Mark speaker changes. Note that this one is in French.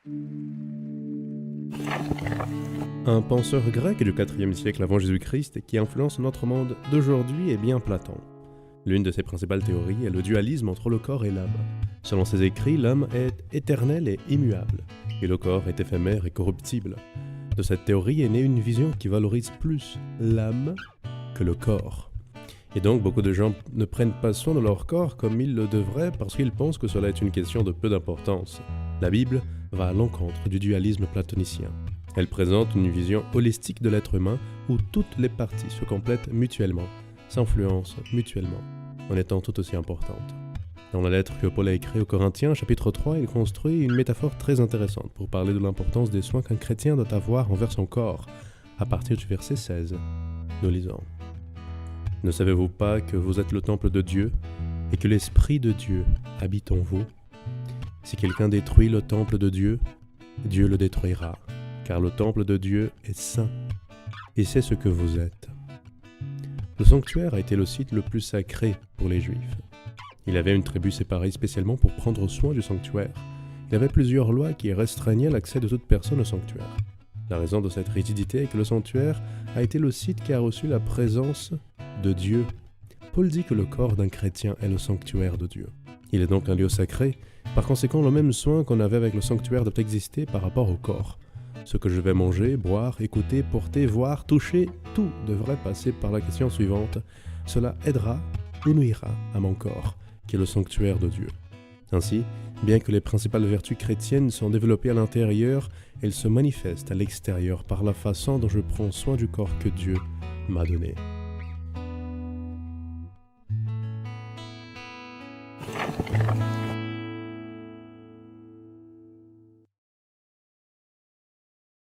Speaker 1: Un penseur grec du IVe siècle avant Jésus-Christ qui influence notre monde d'aujourd'hui est bien Platon. L'une de ses principales théories est le dualisme entre le corps et l'âme. Selon ses écrits, l'âme est éternelle et immuable, et le corps est éphémère et corruptible. De cette théorie est née une vision qui valorise plus l'âme que le corps. Et donc beaucoup de gens ne prennent pas soin de leur corps comme ils le devraient parce qu'ils pensent que cela est une question de peu d'importance. La Bible va à l'encontre du dualisme platonicien. Elle présente une vision holistique de l'être humain où toutes les parties se complètent mutuellement, s'influencent mutuellement, en étant tout aussi importantes. Dans la lettre que Paul a écrite aux Corinthiens, chapitre 3, il construit une métaphore très intéressante pour parler de l'importance des soins qu'un chrétien doit avoir envers son corps. À partir du verset 16, nous lisons. Ne savez-vous pas que vous êtes le temple de Dieu et que l'Esprit de Dieu habite en vous? Si quelqu'un détruit le temple de Dieu, Dieu le détruira, car le temple de Dieu est saint, et c'est ce que vous êtes. Le sanctuaire a été le site le plus sacré pour les Juifs. Il avait une tribu séparée spécialement pour prendre soin du sanctuaire. Il y avait plusieurs lois qui restreignaient l'accès de toute personne au sanctuaire. La raison de cette rigidité est que le sanctuaire a été le site qui a reçu la présence de Dieu. Paul dit que le corps d'un chrétien est le sanctuaire de Dieu. Il est donc un lieu sacré. Par conséquent, le même soin qu'on avait avec le sanctuaire doit exister par rapport au corps. Ce que je vais manger, boire, écouter, porter, voir, toucher, tout devrait passer par la question suivante. Cela aidera ou nuira à mon corps, qui est le sanctuaire de Dieu. Ainsi, bien que les principales vertus chrétiennes sont développées à l'intérieur, elles se manifestent à l'extérieur par la façon dont je prends soin du corps que Dieu m'a donné.